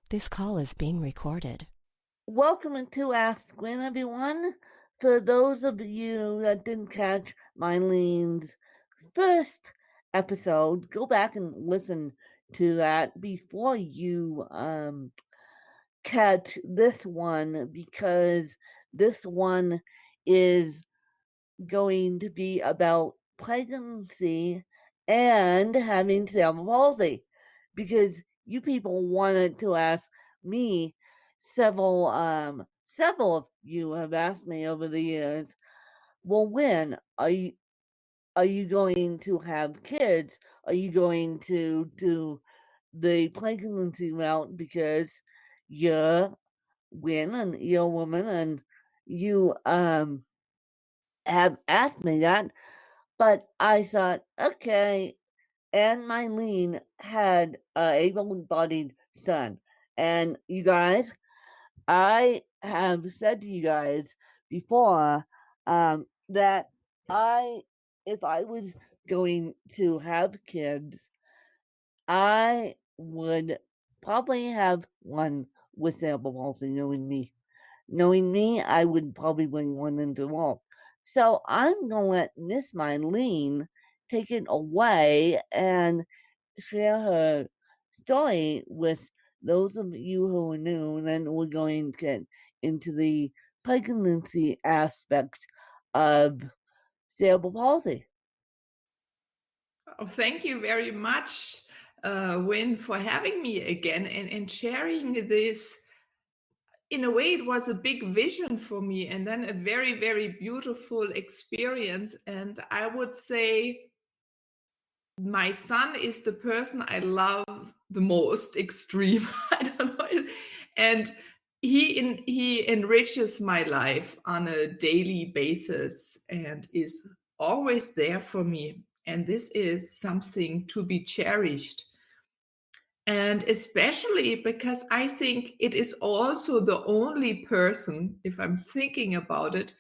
This call is being recorded. Welcome to Ask Gwen, everyone. For those of you that didn't catch Meilin's first episode, go back and listen to that before you catch this one, because this one is going to be about pregnancy and having cerebral palsy, because you people wanted to ask me several of you have asked me over the years, well, when are you going to have kids? Are you going to do the pregnancy route, because you're women and you're a woman, and you have asked me that. But I thought, okay, and Meilin had a able-bodied son. And you guys, I have said to you guys before, that if I was going to have kids, I would probably have one with cerebral palsy, knowing me. Knowing me, I would probably bring one into the world. So I'm gonna let Miss Mylene take it away and share her story with those of you who are new, and then we're going to get into the pregnancy aspect of cerebral palsy. Oh, thank you very much, Win, for having me again and sharing this. In a way, it was a big vision for me, and then a very, very beautiful experience. And I would say my son is the person I love the most extreme. I don't know. And he enriches my life on a daily basis and is always there for me. And this is something to be cherished. And especially because I think it is also the only person, if I'm thinking about it,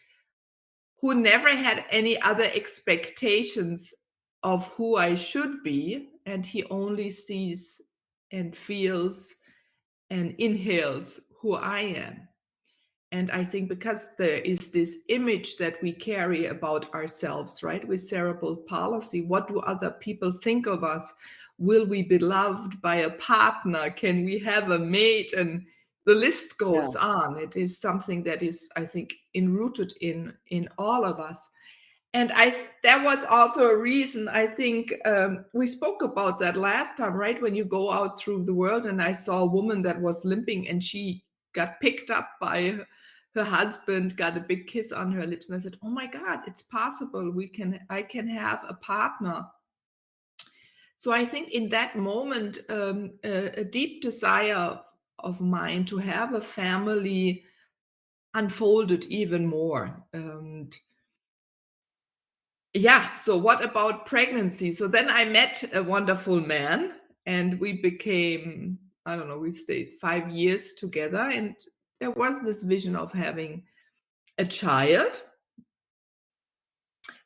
who never had any other expectations of who I should be. And he only sees and feels and inhales who I am. And I think because there is this image that we carry about ourselves, right, with cerebral palsy, what do other people think of us? Will we be loved by a partner? Can we have a mate? And the list Yeah. goes on. It is something that is, I think, enrooted in all of us. And that was also a reason, I think, we spoke about that last time, right? When you go out through the world, and I saw a woman that was limping and she got picked up by her husband, got a big kiss on her lips. And I said, oh my God, it's possible. I can have a partner. So I think in that moment, a deep desire of mine to have a family unfolded even more. Yeah, so what about pregnancy? So then I met a wonderful man and we became, I don't know, we stayed 5 years together, and there was this vision of having a child.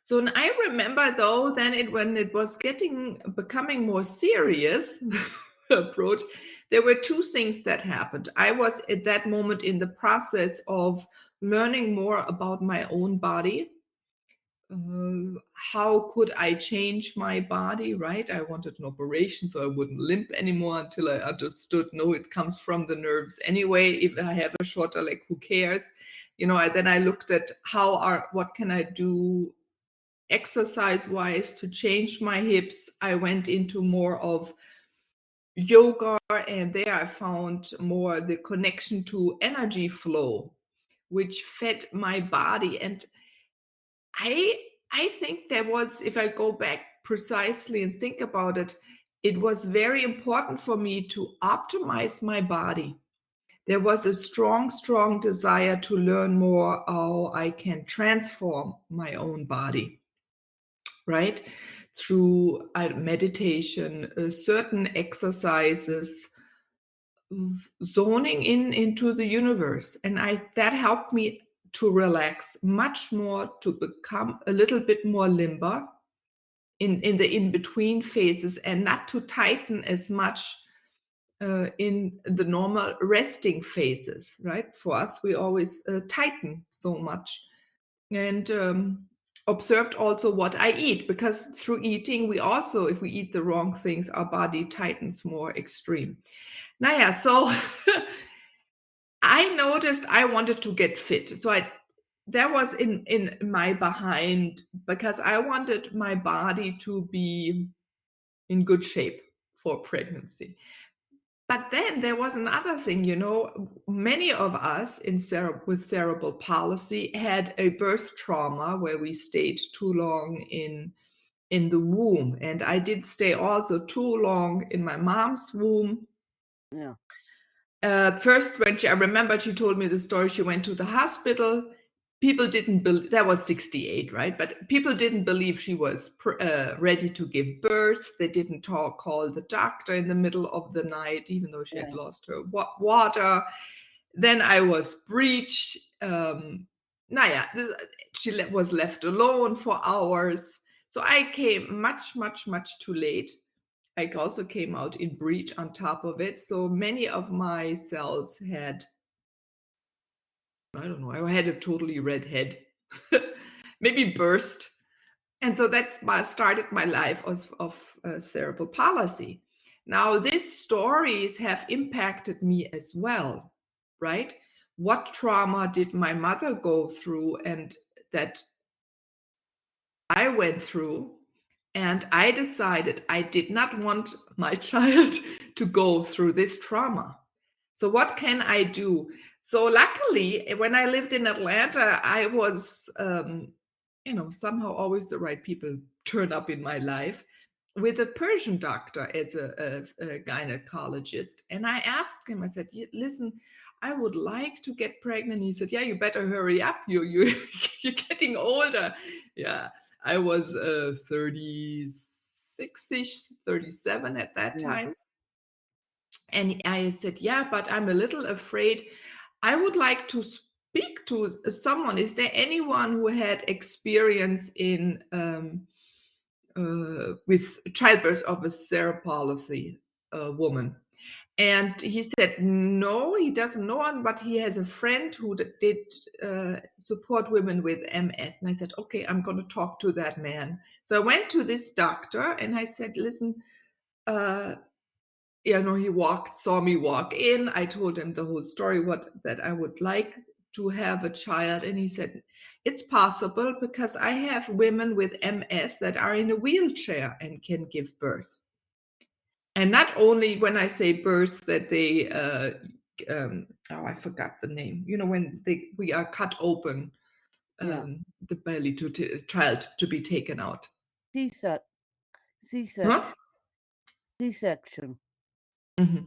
So and I remember though, then when it was becoming more serious approach, there were two things that happened. I was at that moment in the process of learning more about my own body. How could I change my body, right? I wanted an operation so I wouldn't limp anymore, until I understood, no, it comes from the nerves anyway. If I have a shorter leg, who cares? Then I looked at what can I do exercise wise to change my hips. I went into more of yoga, and there I found more the connection to energy flow, which fed my body. And I think there was, if I go back precisely and think about it, it was very important for me to optimize my body. There was a strong, strong desire to learn more how I can transform my own body, right? Through meditation, certain exercises, zoning into the universe. And that helped me to relax much more, to become a little bit more limber in the in-between phases, and not to tighten as much in the normal resting phases, right? For us, we always tighten so much. And observed also what I eat, because through eating, we also, if we eat the wrong things, our body tightens more extreme. Naja, so I noticed I wanted to get fit. So that was in my behind, because I wanted my body to be in good shape for pregnancy. But then there was another thing, many of us with cerebral palsy had a birth trauma where we stayed too long in the womb. And I did stay also too long in my mom's womb. Yeah. First, I remember she told me the story, she went to the hospital. People didn't believe, that was 68, right? But people didn't believe she was ready to give birth. They didn't call the doctor in the middle of the night, even though she had lost her water. Then I was breech. She was left alone for hours. So I came much, much, much too late. I also came out in breech on top of it. So many of my cells had, I don't know, I had a totally red head, maybe burst. And so that's started my life of cerebral palsy. Now, these stories have impacted me as well, right? What trauma did my mother go through and that I went through? And I decided I did not want my child to go through this trauma. So what can I do? So luckily, when I lived in Atlanta, I was, somehow always the right people turn up in my life, with a Persian doctor as a gynecologist. And I asked him, I said, listen, I would like to get pregnant. He said, yeah, you better hurry up. You're getting older. Yeah. I was 36-ish, 37 at that time. And I said, yeah, but I'm a little afraid. I would like to speak to someone. Is there anyone who had experience in with childbirth of a cerebral palsy woman? And he said, no, he doesn't know one, but he has a friend who did support women with MS. And I said, okay, I'm going to talk to that man. So I went to this doctor and I said, listen, he saw me walk in. I told him the whole story, that I would like to have a child. And he said, it's possible because I have women with MS that are in a wheelchair and can give birth. And not only when I say birth that they, I forgot the name, when we are cut open, the belly to child to be taken out. C-section. Huh? C-section. Mm-hmm.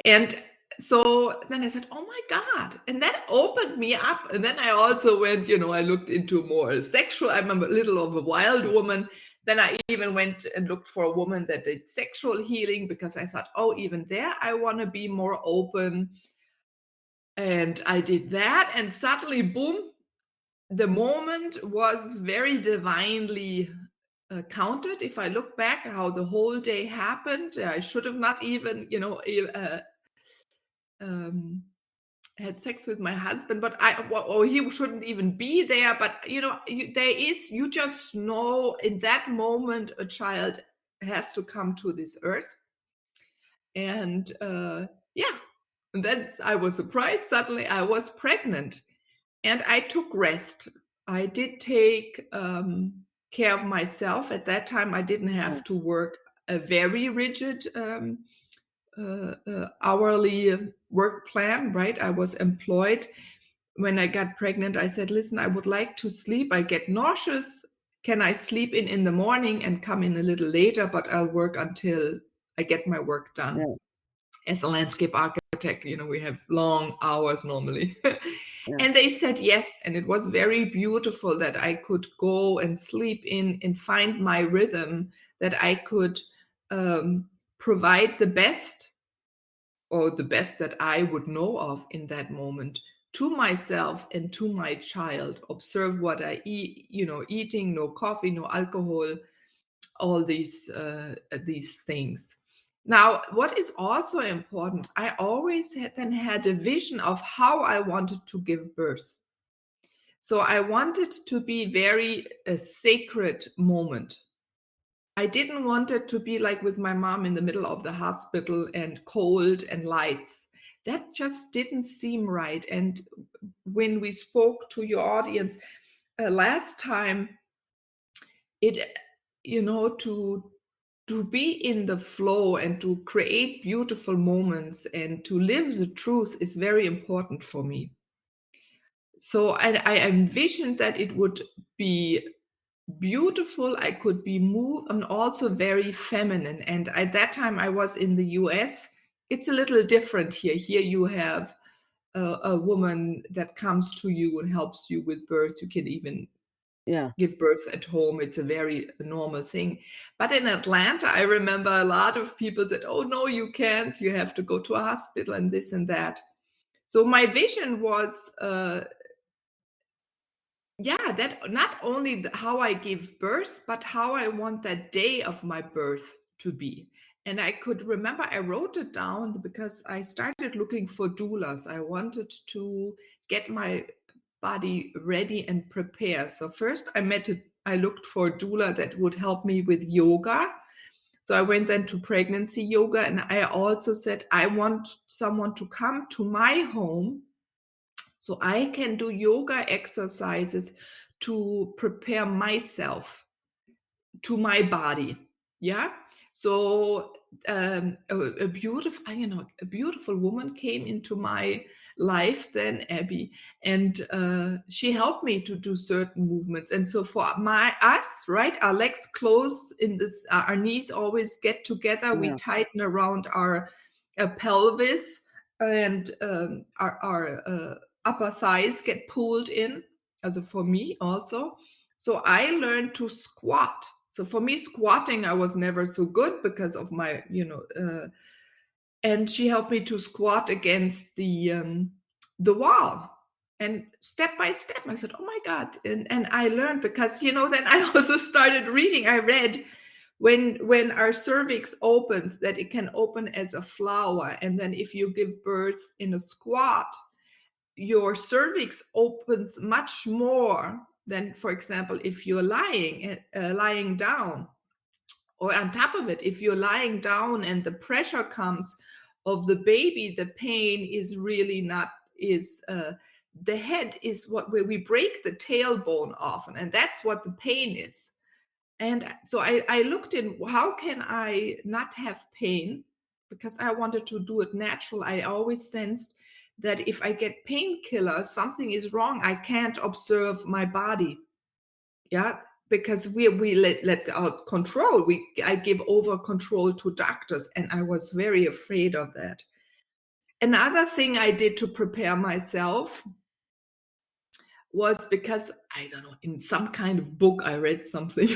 And so then I said, oh my God. And that opened me up. And then I also went, I looked into more sexual. I'm a little of a wild woman. Then I even went and looked for a woman that did sexual healing, because I thought, oh, even there, I want to be more open. And I did that. And suddenly, boom, the moment was very divinely counted. If I look back how the whole day happened, I should have not even, had sex with my husband, but or he shouldn't even be there. But you just know in that moment a child has to come to this earth, and and then I was surprised. Suddenly, I was pregnant, and I took rest. I did take care of myself. At that time, I didn't have to work a very rigid hourly work plan, right? I was employed. When I got pregnant, I said, listen, I would like to sleep. I get nauseous. Can I sleep in the morning and come in a little later, but I'll work until I get my work done. As a landscape architect, we have long hours normally. And they said yes. And it was very beautiful that I could go and sleep in and find my rhythm, that I could provide the best, or the best that I would know of in that moment, to myself and to my child. Observe what I eat, eating, no coffee, no alcohol, all these things. Now, what is also important, I always had a vision of how I wanted to give birth. So I wanted to be very a sacred moment. I didn't want it to be like with my mom in the middle of the hospital and cold and lights. That just didn't seem right. And when we spoke to your audience last time, it, to be in the flow and to create beautiful moments and to live the truth is very important for me. So I envisioned that it would be beautiful. I could be moved and also very feminine. And at that time I was in the US. It's a little different here. Here you have a woman that comes to you and helps you with birth. You can even give birth at home. It's a very normal thing. But in Atlanta, I remember a lot of people said, oh, no, you can't. You have to go to a hospital and this and that. So my vision was, that not only how I give birth, but how I want that day of my birth to be. And I could remember I wrote it down because I started looking for doulas. I wanted to get my body ready and prepare. So first I looked for a doula that would help me with yoga. So I went then to pregnancy yoga, and I also said, I want someone to come to my home so I can do yoga exercises to prepare myself to my body. Yeah. So a beautiful woman came into my life then, Abby, and she helped me to do certain movements. And so for us, right, our legs close in this, our knees always get together. We tighten around our pelvis, and our upper thighs get pulled in. Also for me also. So I learned to squat. So for me, squatting, I was never so good because of my, and she helped me to squat against the wall. And step by step, I said, oh my God. And I learned because, then I also started reading. I read when our cervix opens, that it can open as a flower. And then if you give birth in a squat, your cervix opens much more than, for example, if you're lying down. Or on top of it, if you're lying down and the pressure comes of the baby, the pain is really not, the head is where we break the tailbone often, and that's what the pain is. And so I looked in, how can I not have pain? Because I wanted to do it natural. I always sensed that if I get painkillers, something is wrong. I can't observe my body. Yeah, because we let out control. I give over control to doctors, and I was very afraid of that. Another thing I did to prepare myself was because, I don't know, in some kind of book I read something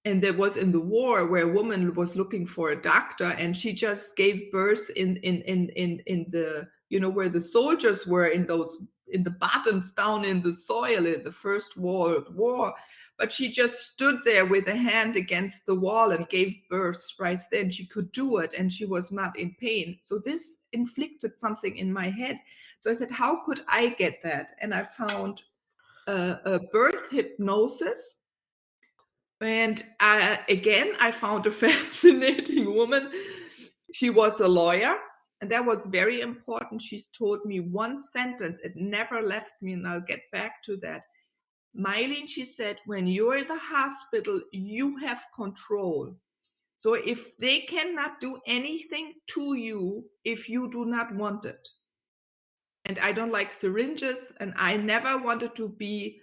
and there was in the war where a woman was looking for a doctor, and she just gave birth in the, where the soldiers were, in the bottoms down in the soil in the First World War. But she just stood there with a hand against the wall and gave birth right then. She could do it, and she was not in pain. So this inflicted something in my head. So I said, how could I get that? And I found a birth hypnosis. And again, I found a fascinating woman. She was a lawyer, and that was very important. She's told me one sentence. It never left me, and I'll get back to that. Meilin, she said, when you're in the hospital, you have control. So if they cannot do anything to you if you do not want it. And I don't like syringes, and I never wanted to be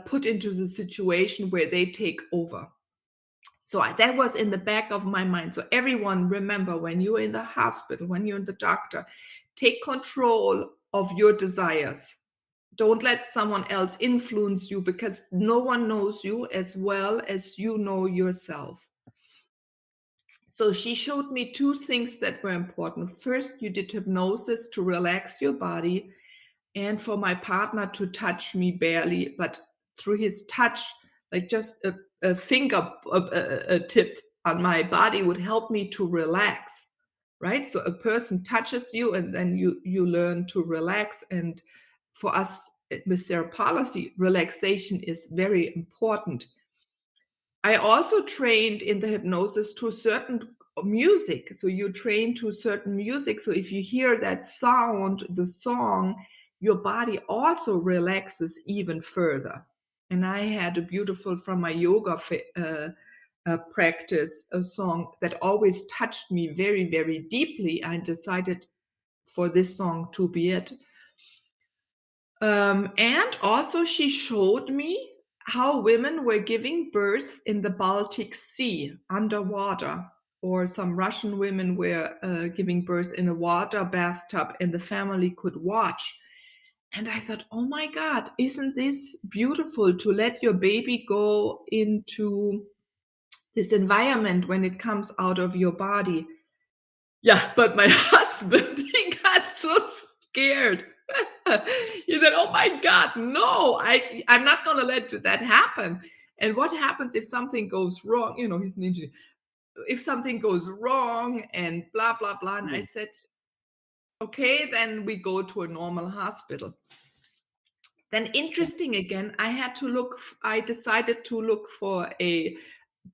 put into the situation where they take over. So that was in the back of my mind. So everyone, remember, when you're in the hospital, when you're in the doctor, take control of your desires. Don't let someone else influence you, because no one knows you as well as you know yourself. So she showed me two things that were important. First, you did hypnosis to relax your body, and for my partner to touch me barely, but through his touch, like just a finger, a tip on my body would help me to relax, right? So a person touches you and then you learn to relax. And for us with their policy, relaxation is very important. I also trained in the hypnosis to certain music. So you train to certain music. So if you hear that sound, the song, your body also relaxes even further. And I had a beautiful, from my yoga practice, a song that always touched me very, very deeply. I decided for this song to be it. And also she showed me how women were giving birth in the Baltic Sea underwater, or some Russian women were giving birth in a water bathtub and the family could watch. And I thought, oh my God, isn't this beautiful to let your baby go into this environment when it comes out of your body? Yeah, but my husband, he got so scared. He said, oh my God, no, I'm not going to let that happen. And what happens if something goes wrong? You know, he's an engineer. If something goes wrong and blah, blah, blah. And I said, okay, then we go to a normal hospital. Then interesting again, I decided to look for a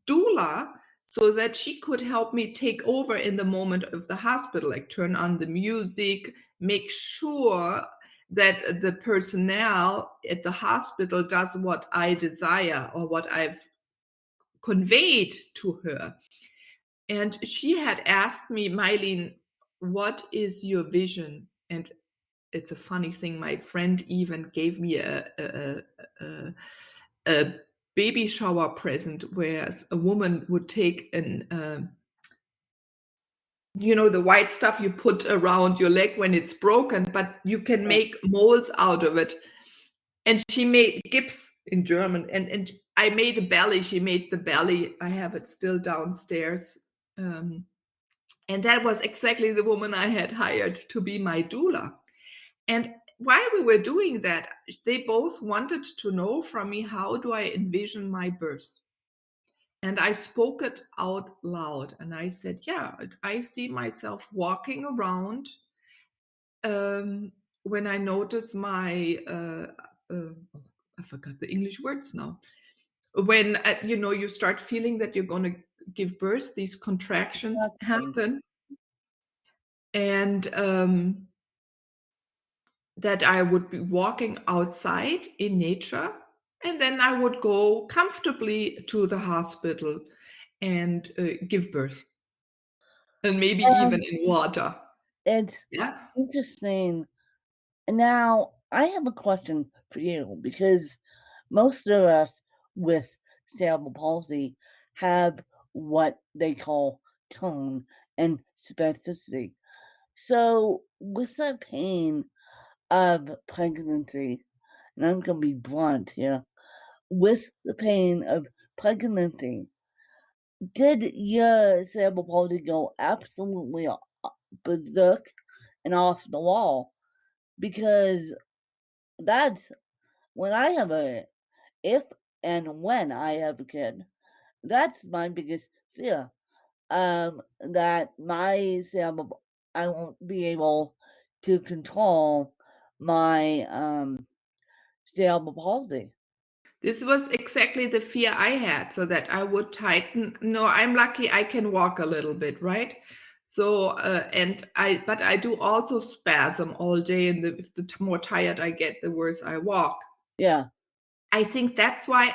doula so that she could help me take over in the moment of the hospital, like turn on the music, make sure that the personnel at the hospital does what I desire or what I've conveyed to her. And she had asked me, Meilin, what is your vision? And it's a funny thing. My friend even gave me a baby shower present where a woman would take an the white stuff you put around your leg when it's broken, but you can make molds out of it. And she made Gips in German, and I made a belly. She made the belly. I have it still downstairs. And that was exactly the woman I had hired to be my doula. And while we were doing that, they both wanted to know from me, how do I envision my birth? And I spoke it out loud. And I said, yeah, I see myself walking around when I notice my, I forgot the English words now. When, you start feeling that you're going to give birth, these contractions happen. And that I would be walking outside in nature, and then I would go comfortably to the hospital and give birth, and maybe even in water. It's Yeah. interesting. Now, I have a question for you, because most of us with cerebral palsy have what they call tone and spasticity. So, with the pain of pregnancy, and I'm going to be blunt here, with the pain of pregnancy, did your cerebral palsy go absolutely berserk and off the wall? Because that's when I have if and when I have a kid, that's my biggest fear. That my cerebral, I won't be able to control my cerebral palsy. This was exactly the fear I had, so that I would tighten. No, I'm lucky I can walk a little bit, right? So, but I do also spasm all day, and if the more tired I get, the worse I walk. Yeah. I think that's why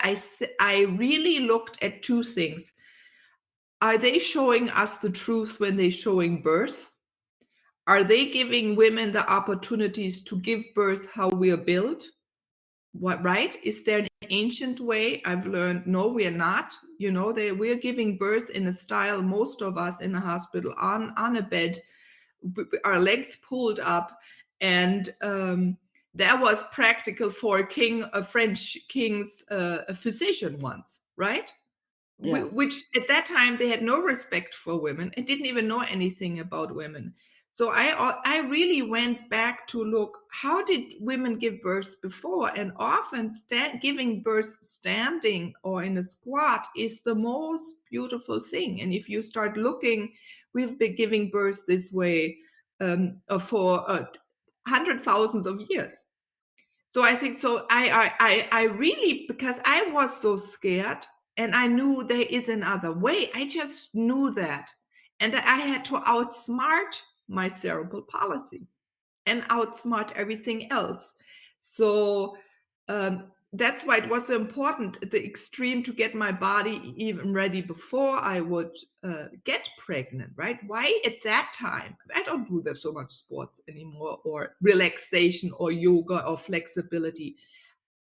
I really looked at two things. Are they showing us the truth when they're showing birth? Are they giving women the opportunities to give birth how we are built? What, right? Is there an ancient way? I've learned, no, we are not. We're giving birth in a style, most of us in a hospital, on a bed, our legs pulled up, and that was practical for a French king's a physician once, right? Yeah. Which at that time they had no respect for women and didn't even know anything about women. So I really went back back to look, how did women give birth before? And often giving birth standing or in a squat is the most beautiful thing. And if you start looking, we've been giving birth this way for hundred thousands of years. So I think so. I really, because I was so scared and I knew there is another way. I just knew that. And I had to outsmart my cerebral palsy and outsmart everything else. So that's why it was so important at the extreme to get my body even ready before I would get pregnant, right? Why at that time? I don't do that so much sports anymore, or relaxation or yoga or flexibility.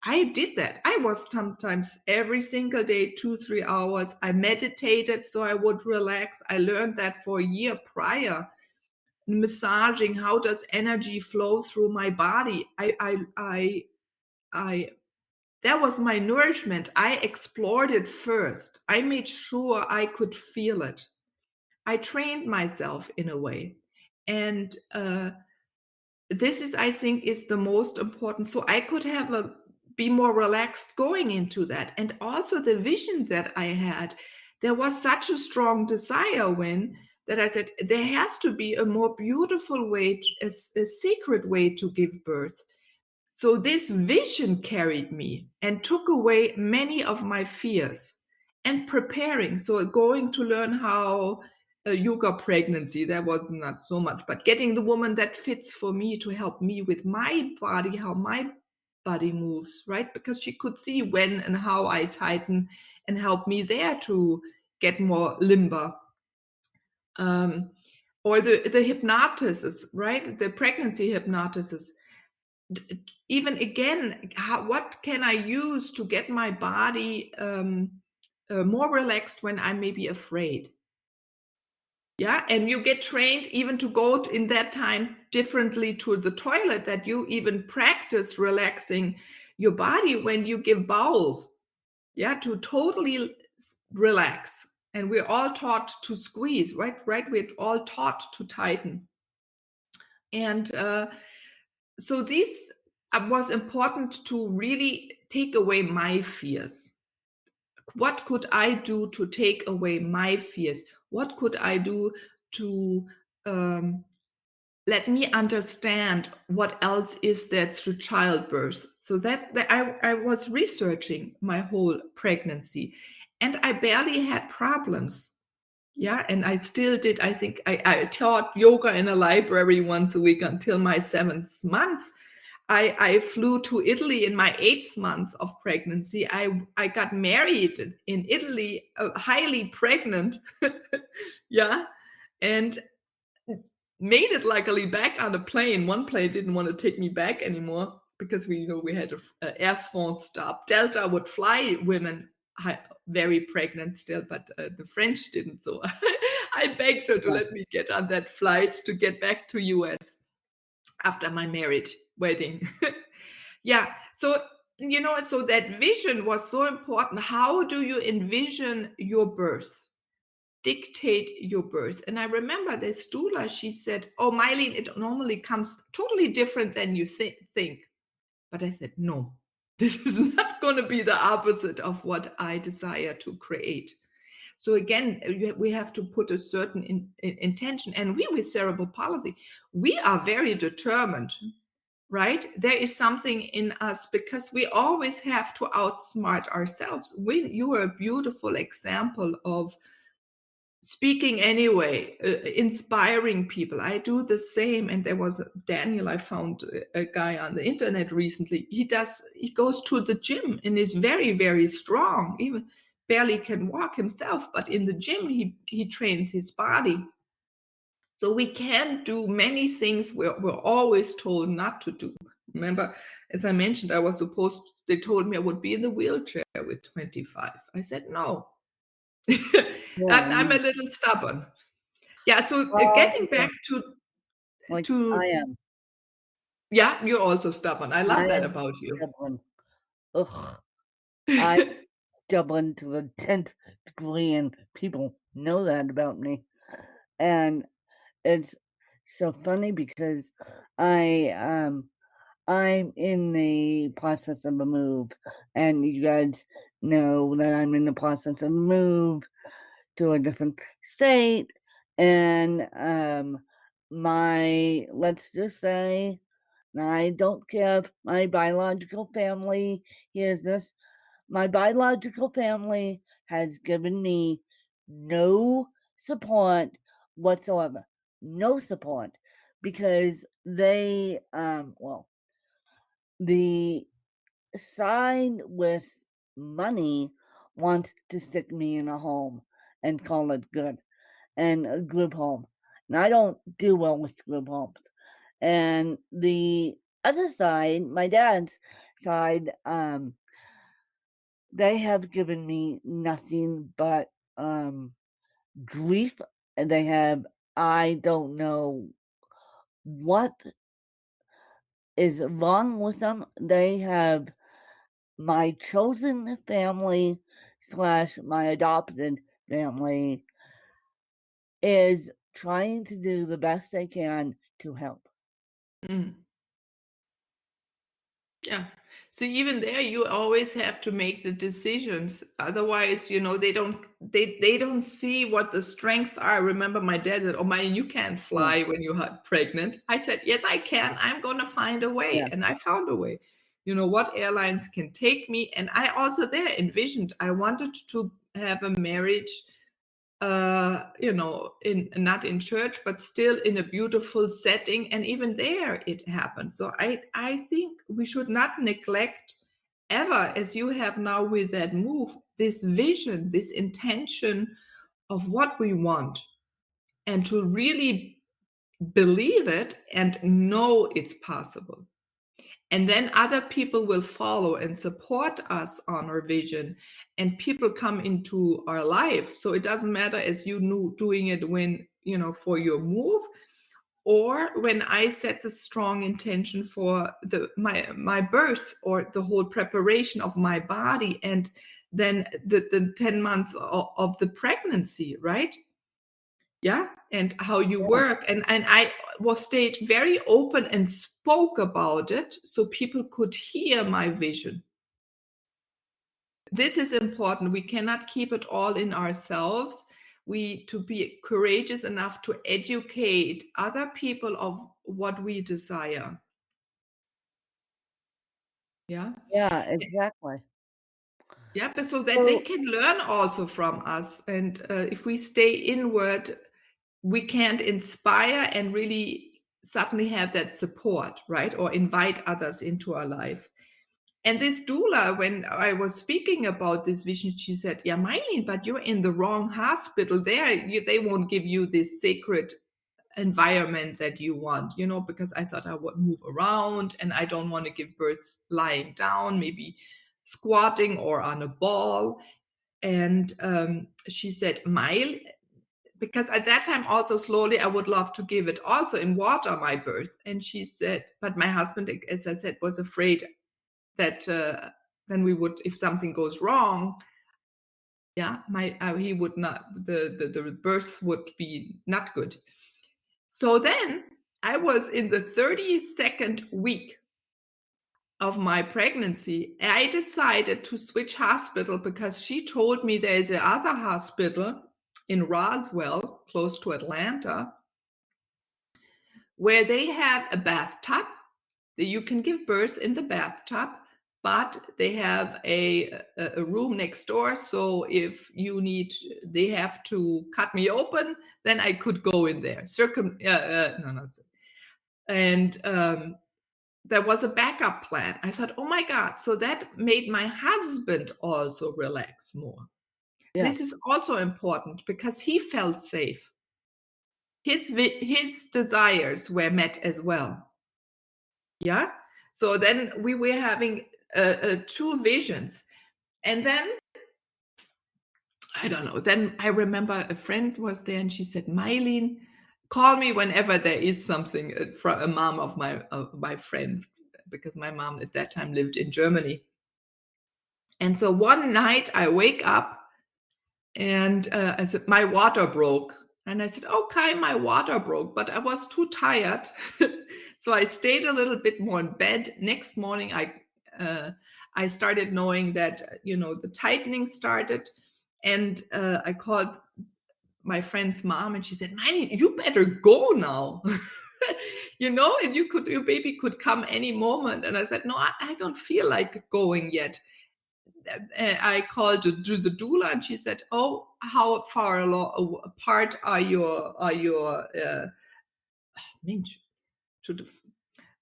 I did that. I was sometimes every single day, 2-3 hours. I meditated so I would relax. I learned that for a year prior. Massaging, how does energy flow through my body? I that was my nourishment. I explored it first. I made sure I could feel it. I trained myself in a way. And this is, I think, is the most important. So I could have be more relaxed going into that. And also the vision that I had, there was such a strong desire that I said, there has to be a more beautiful way, a secret way to give birth. So this vision carried me and took away many of my fears and preparing. So going to learn how a yoga pregnancy, that was not so much, but getting the woman that fits for me to help me with my body, how my body moves, right? Because she could see when and how I tighten and help me there to get more limber. Or the hypnosis, right? The pregnancy hypnosis. Even again, what can I use to get my body more relaxed when I may be afraid? Yeah, and you get trained even to go in that time differently to the toilet, that you even practice relaxing your body when you give bowels. Yeah, to totally relax. And we're all taught to squeeze, right? We're all taught to tighten. And so this was important to really take away my fears. What could I do to take away my fears? What could I do to let me understand what else is there through childbirth? So that I was researching my whole pregnancy, and I barely had problems. Yeah, and I still did. I think I taught yoga in a library once a week until my 7th month. I flew to Italy in my 8th month of pregnancy. I got married in Italy, highly pregnant. Yeah, and made it luckily back on the plane. One plane didn't want to take me back anymore because we had a Air France stop. Delta would fly women very pregnant still, but the French didn't. So I begged her to let me get on that flight to get back to US after my marriage wedding. Yeah, so so that vision was so important. How do you envision your birth? Dictate your birth. And I remember this doula, she said, oh, Meilin, it normally comes totally different than you think. But I said, no, this is not going to be the opposite of what I desire to create. So again, we have to put a certain intention. And we with cerebral palsy, we are very determined, right? There is something in us because we always have to outsmart ourselves. You are a beautiful example of speaking anyway, inspiring people. I do the same. And there was Daniel, I found a guy on the internet recently. He goes to the gym and is very, very strong, even barely can walk himself, but in the gym, he trains his body. So we can do many things we're always told not to do. Remember, as I mentioned, they told me I would be in the wheelchair with 25. I said, no. I'm a little stubborn. Yeah, so getting back to I am. Yeah, you're also stubborn. I love that about you. Stubborn. Ugh. I'm stubborn to the 10th degree, and people know that about me. And it's so funny because I'm in the process of a move, and you guys know that I'm in the process of a move to a different state, and let's just say, I don't care if my biological family hears this. My biological family has given me no support whatsoever. No support. Because the side with money wants to stick me in a home and call it good, and a group home. And I don't do well with group homes. And the other side, my dad's side, they have given me nothing but grief. And I don't know what is wrong with them. They have my chosen family / my adopted family is trying to do the best they can to help. Mm. Yeah. So even there, you always have to make the decisions. Otherwise, they don't see what the strengths are. I remember my dad said, "Oh, Meilin, you can't Yeah. fly when you're pregnant." I said, "Yes, I can. I'm gonna find a way," Yeah. and I found a way. You know what airlines can take me, and I also there envisioned. I wanted to have a marriage in not in church, but still in a beautiful setting. And even there it happened. So I think we should not neglect ever, as you have now with that move, this vision, this intention of what we want, and to really believe it and know it's possible. And then other people will follow and support us on our vision, and people come into our life. So it doesn't matter as you knew doing it when, for your move, or when I set the strong intention for my birth, or the whole preparation of my body, and then the 10 months of the pregnancy, right? Yeah, and how you Yeah. work, and I was stayed very open and spoke about it so people could hear my vision. This is important. We cannot keep it all in ourselves. We to be courageous enough to educate other people of what we desire. Yeah. Yeah, exactly. Yeah, but so that they So can learn also from us. And if we stay inward, we can't inspire and really suddenly have that support, right? Or invite others into our life. And this doula, when I was speaking about this vision, she said, "Yeah, Meilin, but you're in the wrong hospital. They won't give you this sacred environment that you want, because I thought I would move around and I don't want to give birth lying down, maybe squatting or on a ball." And she said, "Meil," because at that time also slowly I would love to give it also in water, my birth. And she said, but my husband, as I said, was afraid that then we would, if something goes wrong, yeah, he would not, the birth would be not good. So then I was in the 32nd week of my pregnancy. I decided to switch hospital because she told me there's another hospital in Roswell, close to Atlanta, where they have a bathtub that you can give birth in the bathtub, but they have a room next door. So if you need, they have to cut me open, then I could go in there. And there was a backup plan. I thought, oh my God. So that made my husband also relax more. yeah. This is also important because he felt safe. His desires were met as well. Yeah. So then we were having two visions. And then, I don't know, then I remember a friend was there and she said, Meilin, call me whenever there is something, from a mom of my friend, because my mom at that time lived in Germany. And so one night I wake up and I said, my water broke. And I said, okay, my water broke, but I was too tired. So I stayed a little bit more in bed. Next morning, I started knowing that, the tightening started. And I called my friend's mom and she said, Meilin, you better go now. And your baby could come any moment. And I said, no, I don't feel like going yet. I called the doula and she said, oh, how far apart are your Mensch,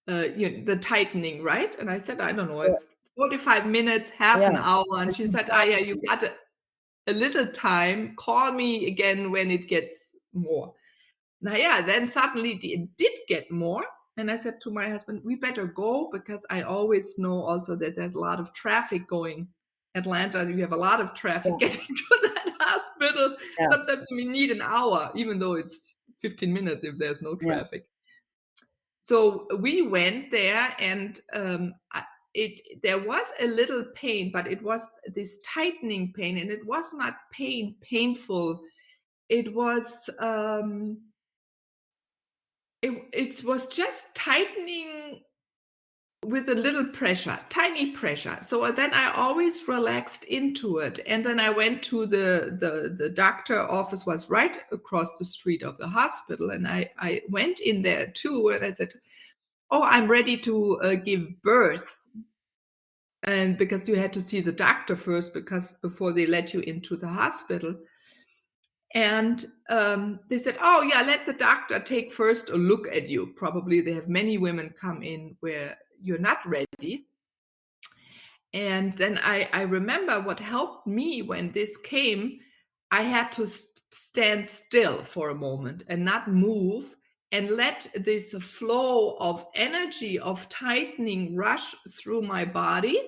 the tightening, right? And I said, I don't know, Yeah. it's 45 minutes, half an Yeah. hour. And she said, yeah, you got a little time. Call me again when it gets more. Now, yeah, then suddenly it did get more. And I said to my husband, we better go because I always know also that there's a lot of traffic going. Atlanta, you have a lot of traffic Yeah. getting to that hospital. Yeah. Sometimes we need an hour, even though it's 15 minutes if there's no Yeah. traffic. So we went there and there was a little pain, but it was this tightening pain and it was not painful. It was it was just tightening with a little pressure, tiny pressure. So then I always relaxed into it. And then I went to the doctor office was right across the street of the hospital. And I went in there too. And I said, oh, I'm ready to give birth. And because you had to see the doctor first, because before they let you into the hospital. And they said, oh, yeah, let the doctor take first a look at you. Probably they have many women come in where you're not ready. And then I remember what helped me when this came, I had to stand still for a moment and not move and let this flow of energy of tightening rush through my body,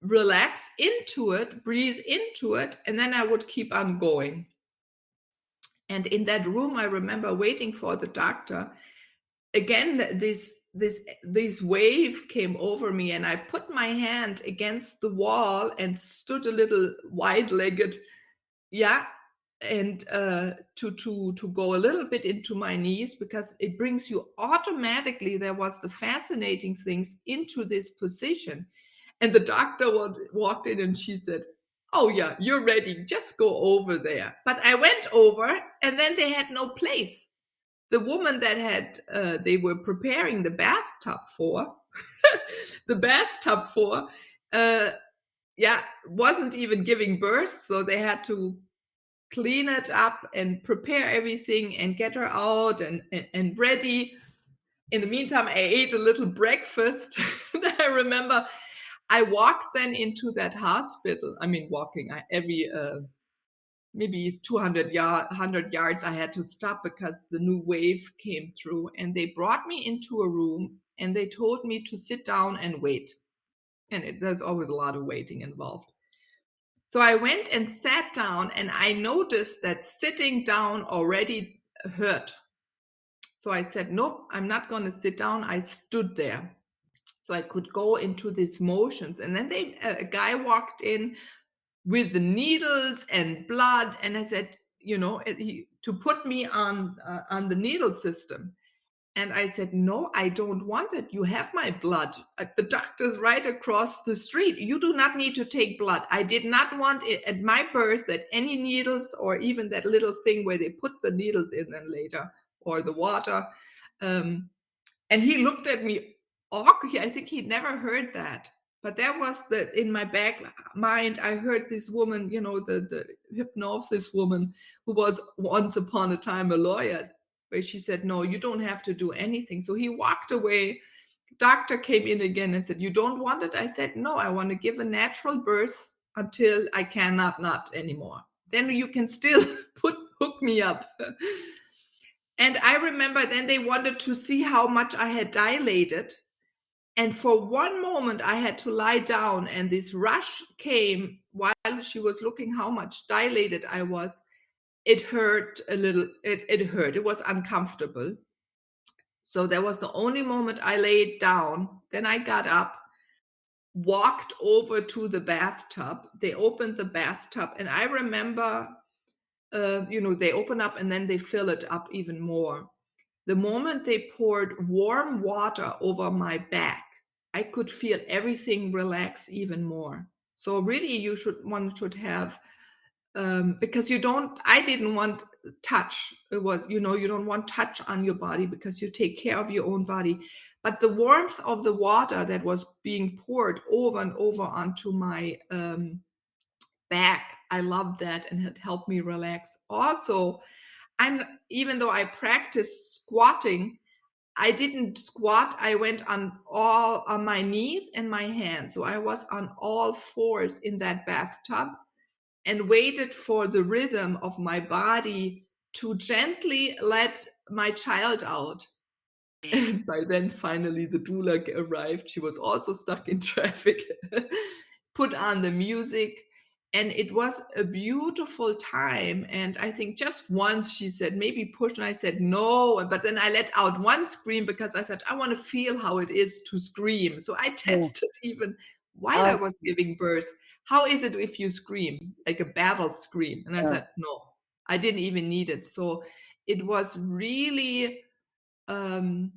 relax into it, breathe into it, and then I would keep on going. And in that room, I remember waiting for the doctor. Again, this wave came over me, and I put my hand against the wall and stood a little wide-legged, yeah, and to go a little bit into my knees because it brings you automatically. There was the fascinating things into this position, and the doctor walked in and she said, oh yeah, you're ready, just go over there. But I went over and then they had no place. The woman that had they were preparing the bathtub for wasn't even giving birth, so they had to clean it up and prepare everything and get her out and ready. In the meantime, I ate a little breakfast. I remember I walked then into that hospital. I mean, walking every maybe 100 yards, I had to stop because the new wave came through. And they brought me into a room and they told me to sit down and wait. And there's always a lot of waiting involved. So I went and sat down and I noticed that sitting down already hurt. So I said, nope, I'm not going to sit down. I stood there. So I could go into these motions. And then a guy walked in with the needles and blood. And I said, to put me on the needle system. And I said, no, I don't want it. You have my blood. The doctor's right across the street. You do not need to take blood. I did not want it at my birth that any needles or even that little thing where they put the needles in then later or the water. And he looked at me awkwardly. I think he'd never heard that. But that was in my back mind, I heard this woman, the hypnosis woman who was once upon a time a lawyer, where she said, no, you don't have to do anything. So he walked away. Doctor came in again and said, you don't want it? I said, no, I want to give a natural birth until I cannot not anymore. Then you can still hook me up. And I remember then they wanted to see how much I had dilated. And for one moment, I had to lie down, and this rush came while she was looking how much dilated I was. It hurt a little. It hurt. It was uncomfortable. So that was the only moment I laid down. Then I got up, walked over to the bathtub. They opened the bathtub, and I remember they open up and then they fill it up even more. The moment they poured warm water over my back, I could feel everything relax even more. So really, one should have, because I didn't want touch. It was, you don't want touch on your body because you take care of your own body. But the warmth of the water that was being poured over and over onto my back, I loved that, and it helped me relax. Also, even though I practiced squatting, I didn't squat. I went on my knees and my hands. So I was on all fours in that bathtub and waited for the rhythm of my body to gently let my child out. And by then, finally, the doula arrived. She was also stuck in traffic, put on the music, and it was a beautiful time. And I think just once she said, maybe push, and I said, no. But then I let out one scream because I said, I want to feel how it is to scream. So I Yeah. tested even while I was giving birth. How is it if you scream, like a battle scream? And I thought, no, I didn't even need it. So it was really to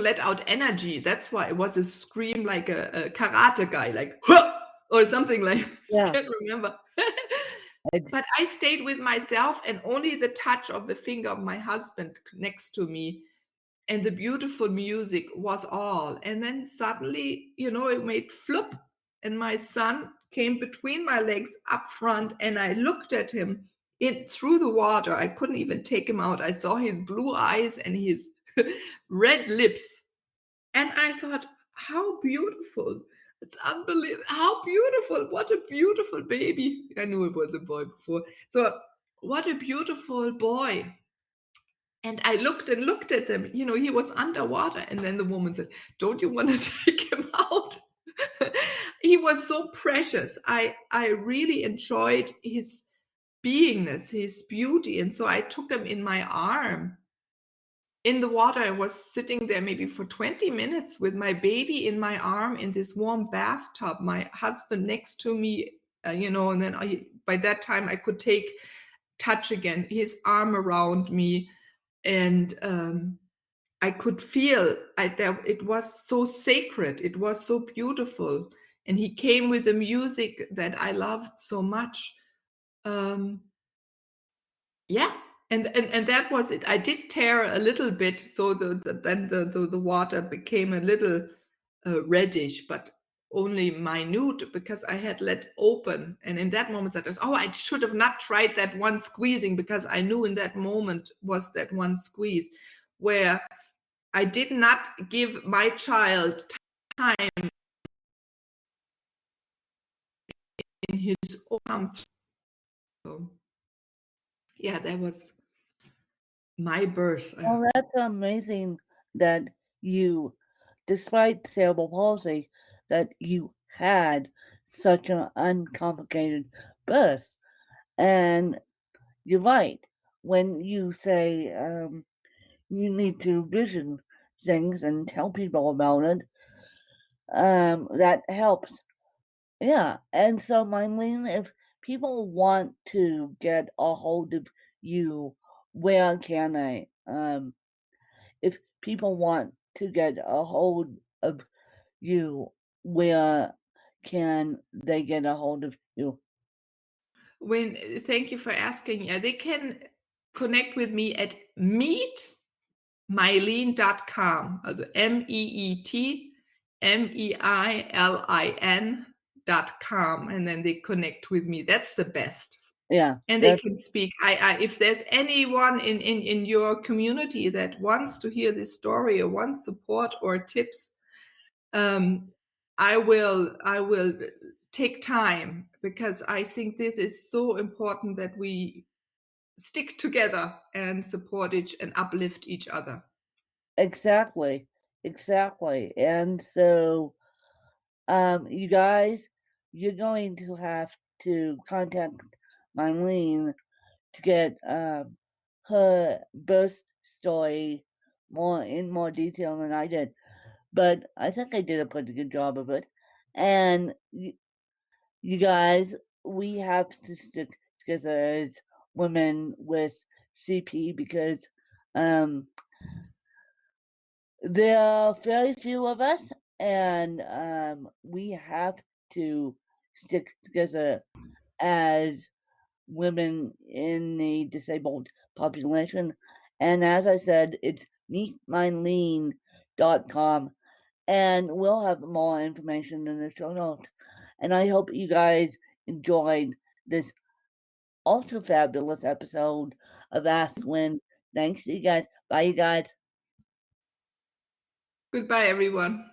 let out energy. That's why it was a scream like a karate guy, like "Huh!" or something like Yeah. I can't remember. But I stayed with myself, and only the touch of the finger of my husband next to me and the beautiful music was all. And then suddenly, it made flip, and my son came between my legs up front, and I looked at him in through the water. I couldn't even take him out. I saw his blue eyes and his red lips, and I thought, how beautiful. It's unbelievable. How beautiful. What a beautiful baby. I knew it was a boy before. So what a beautiful boy. And I looked and looked at them. He was underwater. And then the woman said, don't you want to take him out? He was so precious. I really enjoyed his beingness, his beauty. And so I took him in my arm in the water. I was sitting there maybe for 20 minutes with my baby in my arm in this warm bathtub, my husband next to me, and then by that time I could touch again his arm around me. And I could feel it was so sacred. It was so beautiful. And he came with the music that I loved so much. Yeah. And that was it. I did tear a little bit, so then the water became a little reddish, but only minute because I had let open. And in that moment, I should have not tried that one squeezing, because I knew in that moment was that one squeeze where I did not give my child time in his own comfort. So, yeah, that was my birth. Well, that's amazing that you, despite cerebral palsy, that you had such an uncomplicated birth. And you're right. When you say you need to vision things and tell people about it, that helps. Yeah. And so, Meilin, if people want to get a hold of you, where can they? If people want to get a hold of you, where can they get a hold of you? Thank you for asking. Yeah, they can connect with me at meetmeilin.com. Also meetmeilin.com, and then they connect with me. That's the best. Yeah. And they can speak. If there's anyone in your community that wants to hear this story or wants support or tips, I will take time, because I think this is so important that we stick together and support and uplift each other. Exactly. And so, you guys, you're going to have to contact Meilin to get her birth story in more detail than I did. But I think I did a pretty good job of it. And you guys, we have to stick as women with CP, because there are very few of us, and we have to stick together as women in the disabled population. And as I said, it's meetmeilin.com, and we'll have more information in the show notes. And I hope you guys enjoyed this also fabulous episode of Ask Win. Thanks to you guys. Bye, you guys. Goodbye, everyone.